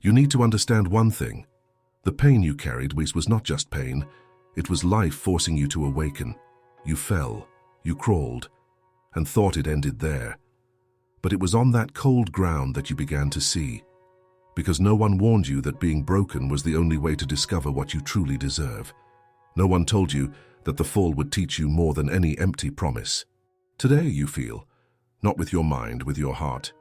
You need to understand one thing. The pain you carried was not just pain, it was life forcing you to awaken. You fell, you crawled, and thought it ended there. But it was on that cold ground that you began to see, because no one warned you that being broken was the only way to discover what you truly deserve. No one told you that the fall would teach you more than any empty promise. Today you feel, not with your mind, with your heart.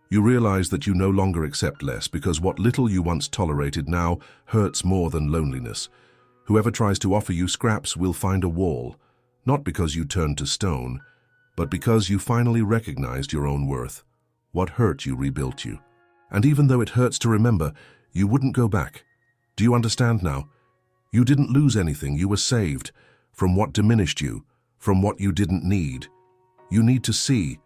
You realize that you no longer accept less because what little you once tolerated now hurts more than loneliness. Whoever tries to offer you scraps will find a wall, not because you turned to stone, but because you finally recognized your own worth. What hurt you rebuilt you. And even though it hurts to remember, you wouldn't go back. Do you understand now? You didn't lose anything, you were saved from what diminished you, from what you didn't need. You need to see,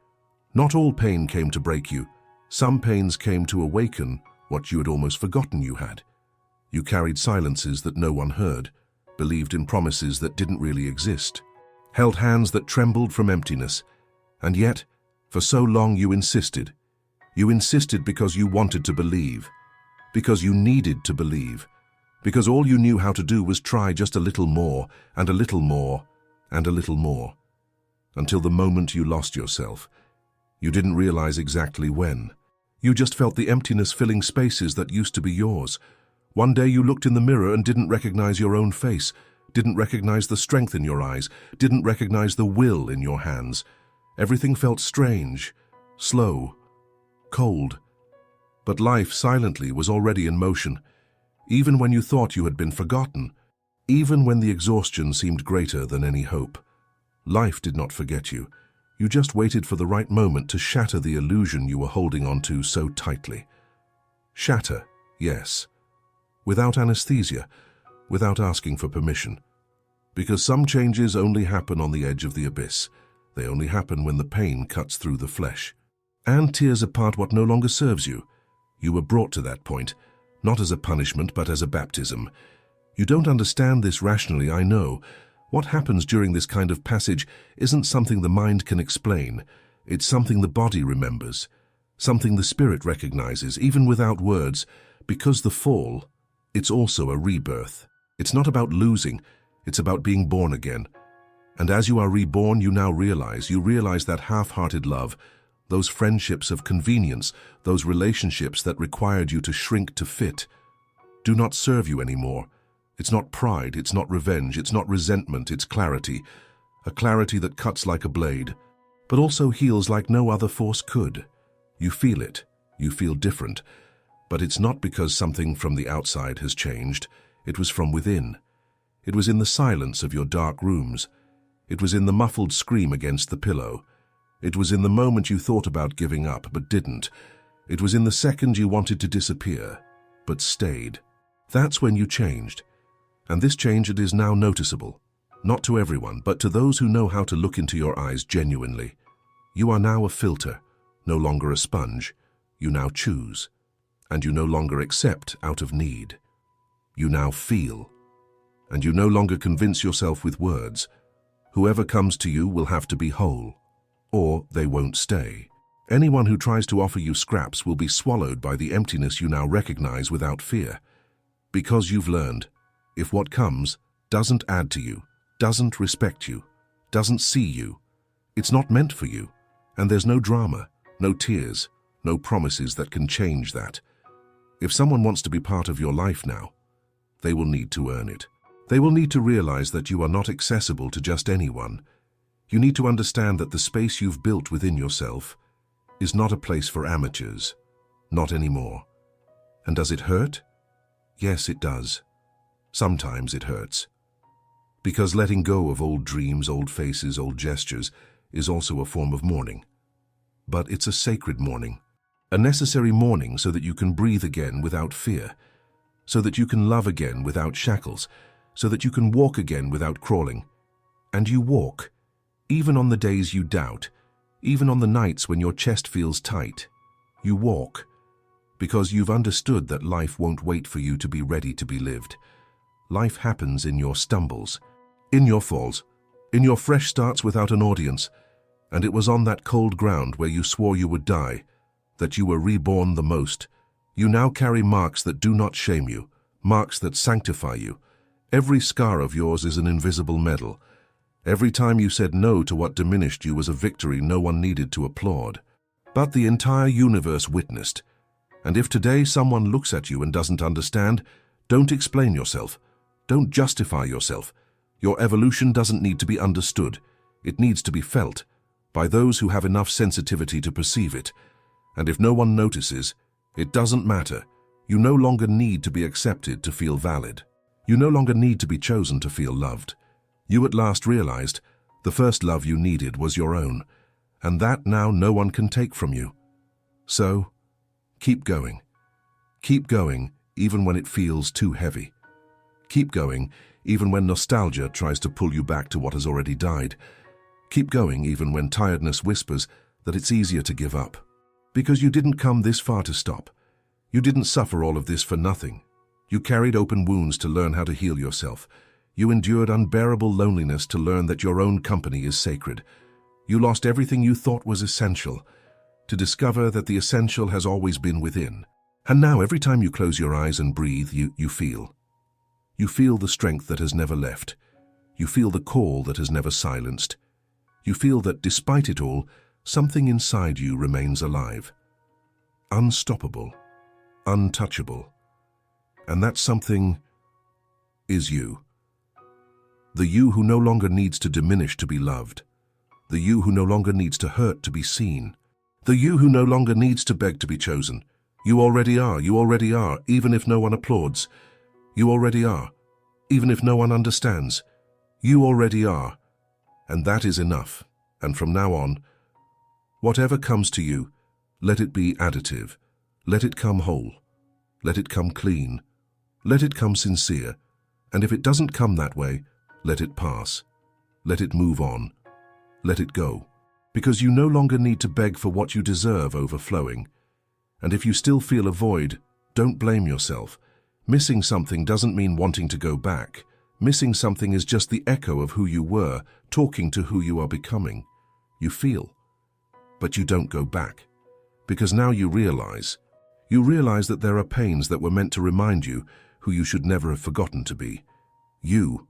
not all pain came to break you. Some pains came to awaken what you had almost forgotten you had. You carried silences that no one heard, believed in promises that didn't really exist, held hands that trembled from emptiness, and yet, for so long you insisted. You insisted because you wanted to believe, because you needed to believe, because all you knew how to do was try just a little more, and a little more, and a little more, until the moment you lost yourself. You didn't realize exactly when. You just felt the emptiness filling spaces that used to be yours. One day you looked in the mirror and didn't recognize your own face, didn't recognize the strength in your eyes, didn't recognize the will in your hands. Everything felt strange, slow, cold. But life silently was already in motion, even when you thought you had been forgotten, even when the exhaustion seemed greater than any hope. Life did not forget you. You just waited for the right moment to shatter the illusion you were holding on to so tightly. Shatter, yes. Without anesthesia, without asking for permission. Because some changes only happen on the edge of the abyss. They only happen when the pain cuts through the flesh. And tears apart what no longer serves you. You were brought to that point, not as a punishment but as a baptism. You don't understand this rationally, I know. What happens during this kind of passage isn't something the mind can explain. It's something the body remembers, something the spirit recognizes, even without words, because the fall, it's also a rebirth. It's not about losing, it's about being born again. And as you are reborn, you now realize that half-hearted love, those friendships of convenience, those relationships that required you to shrink to fit, do not serve you anymore. It's not pride, it's not revenge, it's not resentment, it's clarity. A clarity that cuts like a blade, but also heals like no other force could. You feel it, you feel different, but it's not because something from the outside has changed. It was from within. It was in the silence of your dark rooms. It was in the muffled scream against the pillow. It was in the moment you thought about giving up but didn't. It was in the second you wanted to disappear, but stayed. That's when you changed. And this change, it is now noticeable. Not to everyone, but to those who know how to look into your eyes genuinely. You are now a filter, no longer a sponge. You now choose. And you no longer accept out of need. You now feel. And you no longer convince yourself with words. Whoever comes to you will have to be whole, or they won't stay. Anyone who tries to offer you scraps will be swallowed by the emptiness you now recognize without fear. Because you've learned, if what comes doesn't add to you, doesn't respect you, doesn't see you, it's not meant for you, and there's no drama, no tears, no promises that can change that. If someone wants to be part of your life now, they will need to earn it. They will need to realize that you are not accessible to just anyone. You need to understand that the space you've built within yourself is not a place for amateurs, not anymore. And does it hurt? Yes, it does. Sometimes it hurts. Because letting go of old dreams, old faces, old gestures is also a form of mourning. But it's a sacred mourning. A necessary mourning so that you can breathe again without fear, so that you can love again without shackles, so that you can walk again without crawling. And you walk, even on the days you doubt, even on the nights when your chest feels tight. You walk, because you've understood that life won't wait for you to be ready to be lived. Life happens in your stumbles, in your falls, in your fresh starts without an audience. And it was on that cold ground where you swore you would die, that you were reborn the most, You now carry marks that do not shame you, marks that sanctify you. Every scar of yours is an invisible medal. Every time you said no to what diminished you was a victory no one needed to applaud. But the entire universe witnessed. And if today someone looks at you and doesn't understand, don't explain yourself. Don't justify yourself. Your evolution doesn't need to be understood. It needs to be felt by those who have enough sensitivity to perceive it. And if no one notices, it doesn't matter. You no longer need to be accepted to feel valid. You no longer need to be chosen to feel loved. You at last realized the first love you needed was your own, and that now no one can take from you. So, keep going. Keep going even when it feels too heavy. Keep going even when nostalgia tries to pull you back to what has already died. Keep going even when tiredness whispers that it's easier to give up. Because you didn't come this far to stop. You didn't suffer all of this for nothing. You carried open wounds to learn how to heal yourself. You endured unbearable loneliness to learn that your own company is sacred. You lost everything you thought was essential, to discover that the essential has always been within. And now every time you close your eyes and breathe, you feel. You feel the strength that has never left. You feel the call that has never silenced. You feel that despite it all, something inside you remains alive. Unstoppable. Untouchable. And that something is you. The you who no longer needs to diminish to be loved. The you who no longer needs to hurt to be seen. The you who no longer needs to beg to be chosen. You already are, even if no one applauds. You already are, even if no one understands. You already are, and that is enough. And from now on, whatever comes to you, let it be additive. Let it come whole. Let it come clean. Let it come sincere. And if it doesn't come that way, let it pass. Let it move on. Let it go. Because you no longer need to beg for what you deserve overflowing. And if you still feel a void, don't blame yourself. Missing something doesn't mean wanting to go back. Missing something is just the echo of who you were, talking to who you are becoming. You feel, but you don't go back. Because now you realize that there are pains that were meant to remind you who you should never have forgotten to be. You,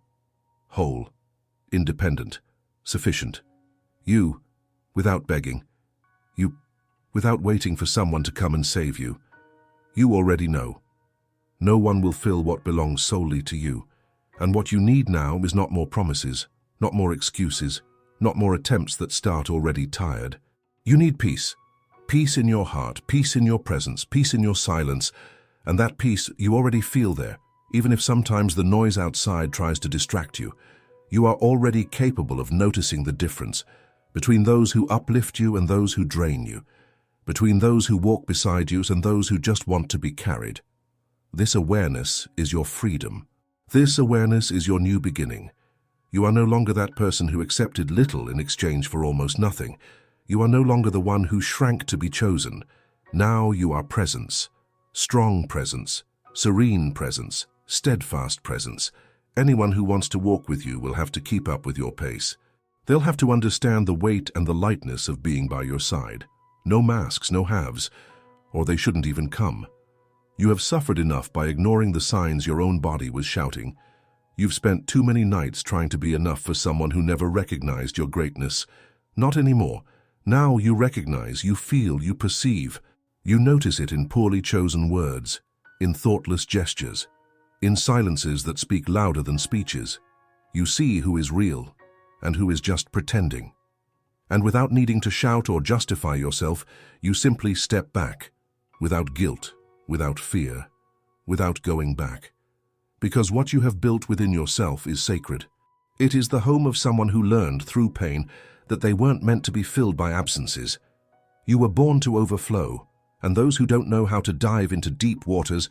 whole, independent, sufficient. You, without begging. You, without waiting for someone to come and save you. You already know. No one will fill what belongs solely to you. And what you need now is not more promises, not more excuses, not more attempts that start already tired. You need peace. Peace in your heart, peace in your presence, peace in your silence. And that peace you already feel there, even if sometimes the noise outside tries to distract you. You are already capable of noticing the difference between those who uplift you and those who drain you, between those who walk beside you and those who just want to be carried. This awareness is your freedom. This awareness is your new beginning. You are no longer that person who accepted little in exchange for almost nothing. You are no longer the one who shrank to be chosen. Now you are presence. Strong presence, serene presence, steadfast presence. Anyone who wants to walk with you will have to keep up with your pace. They'll have to understand the weight and the lightness of being by your side. No masks, no halves, or they shouldn't even come. You have suffered enough by ignoring the signs your own body was shouting. You've spent too many nights trying to be enough for someone who never recognized your greatness. Not anymore. Now you recognize, you feel, you perceive. You notice it in poorly chosen words, in thoughtless gestures, in silences that speak louder than speeches. You see who is real and who is just pretending. And without needing to shout or justify yourself, you simply step back, without guilt, without fear, without going back. Because what you have built within yourself is sacred. It is the home of someone who learned through pain that they weren't meant to be filled by absences. You were born to overflow, and those who don't know how to dive into deep waters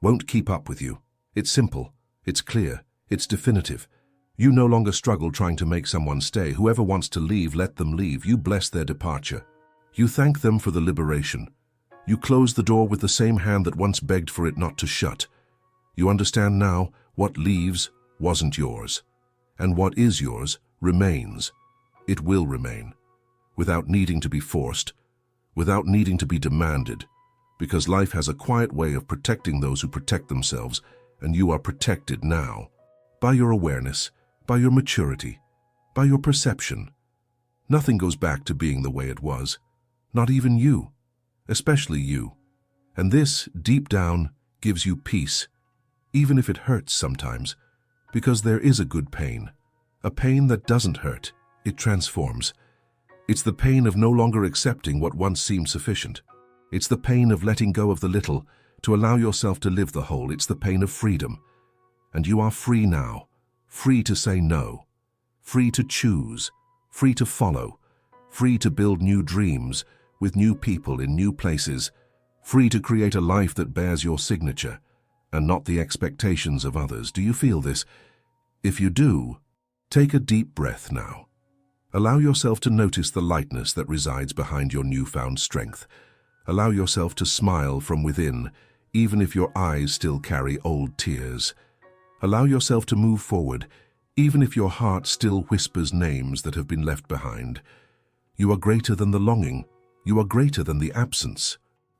won't keep up with you. It's simple, it's clear, it's definitive. You no longer struggle trying to make someone stay. Whoever wants to leave, let them leave. You bless their departure. You thank them for the liberation. You close the door with the same hand that once begged for it not to shut. You understand now what leaves wasn't yours, and what is yours remains. It will remain, without needing to be forced, without needing to be demanded, Because life has a quiet way of protecting those who protect themselves, and you are protected now. By your awareness, by your maturity, by your perception. Nothing goes back to being the way it was. Not even you. Especially you. And this, deep down, gives you peace, even if it hurts sometimes, because there is a good pain. A pain that doesn't hurt, it transforms. It's the pain of no longer accepting what once seemed sufficient. It's the pain of letting go of the little to allow yourself to live the whole. It's the pain of freedom. And you are free now, free to say no, free to choose, free to follow, free to build new dreams with new people in new places, free to create a life that bears your signature and not the expectations of others. Do you feel this? If you do, take a deep breath now. Allow yourself to notice the lightness that resides behind your newfound strength. Allow yourself to smile from within, even if your eyes still carry old tears. Allow yourself to move forward, even if your heart still whispers names that have been left behind. You are greater than the longing. You are greater than the absence.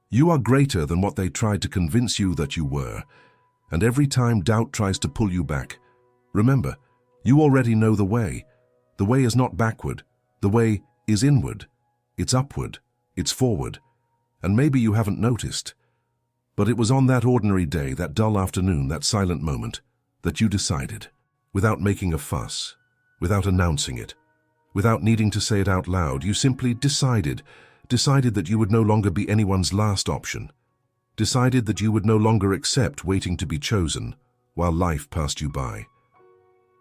You are greater than what they tried to convince you that you were. And every time doubt tries to pull you back, remember, you already know the way. The way is not backward. The way is inward. It's upward. It's forward. And maybe you haven't noticed. But it was on that ordinary day, that dull afternoon, that silent moment, that you decided, without making a fuss, without announcing it, without needing to say it out loud, you simply decided that you would no longer be anyone's last option, decided that you would no longer accept waiting to be chosen while life passed you by,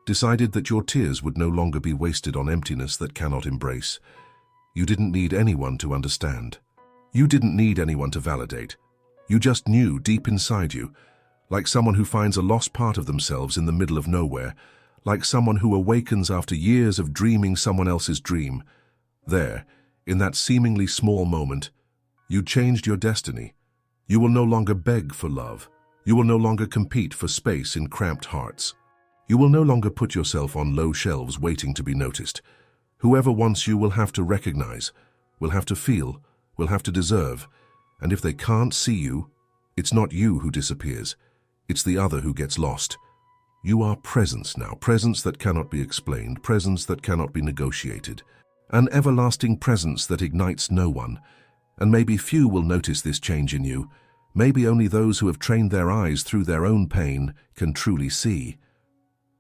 decided that your tears would no longer be wasted on emptiness that cannot embrace. You didn't need anyone to understand. You didn't need anyone to validate. You just knew deep inside you, like someone who finds a lost part of themselves in the middle of nowhere, like someone who awakens after years of dreaming someone else's dream. There, in that seemingly small moment, you changed your destiny. You will no longer beg for love. You will no longer compete for space in cramped hearts. You will no longer put yourself on low shelves waiting to be noticed. Whoever wants you will have to recognize, will have to feel, will have to deserve. And if they can't see you, it's not you who disappears. It's the other who gets lost. You are presence now, presence that cannot be explained, presence that cannot be negotiated. An everlasting presence that ignites no one. And maybe few will notice this change in you. Maybe only those who have trained their eyes through their own pain can truly see.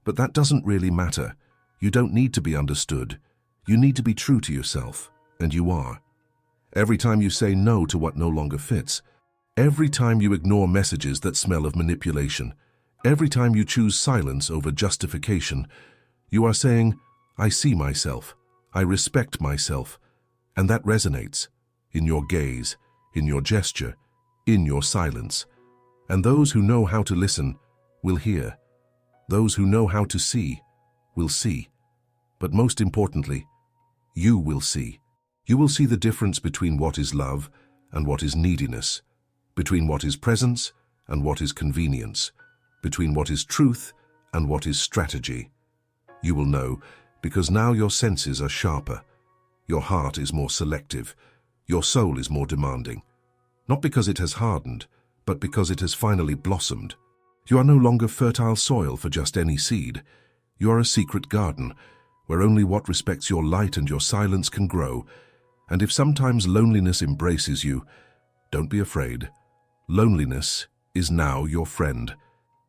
But that doesn't really matter. You don't need to be understood. You need to be true to yourself, and you are. Every time you say no to what no longer fits, every time you ignore messages that smell of manipulation, every time you choose silence over justification, you are saying, I see myself, I respect myself, and that resonates in your gaze, in your gesture, in your silence. And those who know how to listen will hear. Those who know how to see will see. But most importantly, you will see. You will see the difference between what is love and what is neediness, between what is presence and what is convenience, between what is truth and what is strategy. You will know because now your senses are sharper, your heart is more selective, your soul is more demanding. Not because it has hardened, but because it has finally blossomed. You are no longer fertile soil for just any seed. You are a secret garden, where only what respects your light and your silence can grow. And if sometimes loneliness embraces you, don't be afraid. Loneliness is now your friend.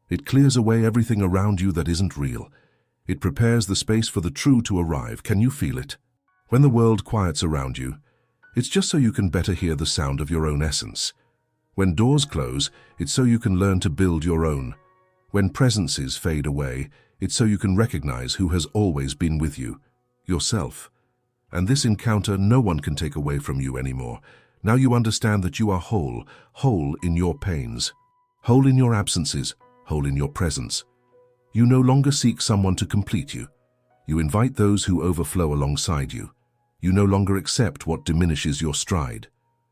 It clears away everything around you that isn't real. It prepares the space for the true to arrive. Can you feel it? When the world quiets around you, it's just so you can better hear the sound of your own essence. When doors close, it's so you can learn to build your own. When presences fade away, it's so you can recognize who has always been with you, yourself. And this encounter no one can take away from you anymore. Now you understand that you are whole, whole in your pains, whole in your absences, whole in your presence. You no longer seek someone to complete you. You invite those who overflow alongside you. You no longer accept what diminishes your stride.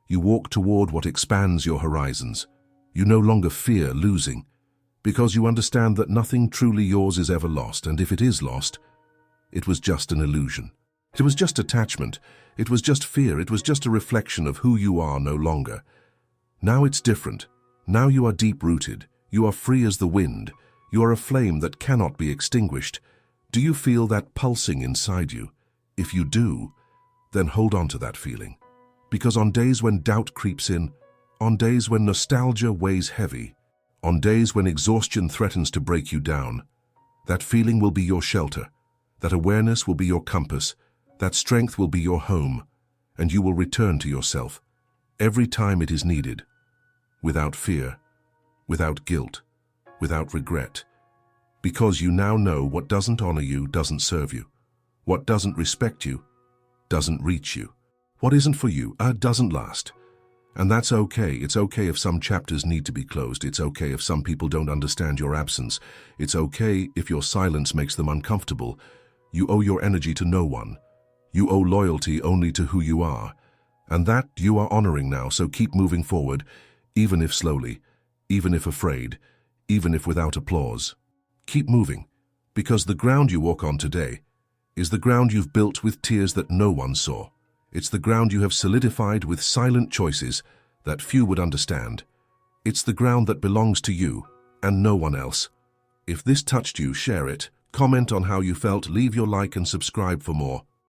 You walk toward what expands your horizons. You no longer fear losing, because you understand that nothing truly yours is ever lost, and if it is lost, it was just an illusion. It was just attachment. It was just fear. It was just a reflection of who you are no longer. Now it's different. Now you are deep-rooted. You are free as the wind. You are a flame that cannot be extinguished. Do you feel that pulsing inside you? If you do, then hold on to that feeling. Because on days when doubt creeps in, on days when nostalgia weighs heavy, on days when exhaustion threatens to break you down, that feeling will be your shelter, that awareness will be your compass, that strength will be your home, and you will return to yourself every time it is needed, without fear, without guilt, without regret, because you now know what doesn't honor you doesn't serve you, what doesn't respect you doesn't reach you, what isn't for you doesn't last. And that's okay. It's okay if some chapters need to be closed. It's okay if some people don't understand your absence. It's okay if your silence makes them uncomfortable. You owe your energy to no one. You owe loyalty only to who you are. And that you are honoring now, so keep moving forward, even if slowly, even if afraid, even if without applause. Keep moving, because the ground you walk on today is the ground you've built with tears that no one saw. It's the ground you have solidified with silent choices that few would understand. It's the ground that belongs to you and no one else. If this touched you, share it, comment on how you felt, leave your like and subscribe for more.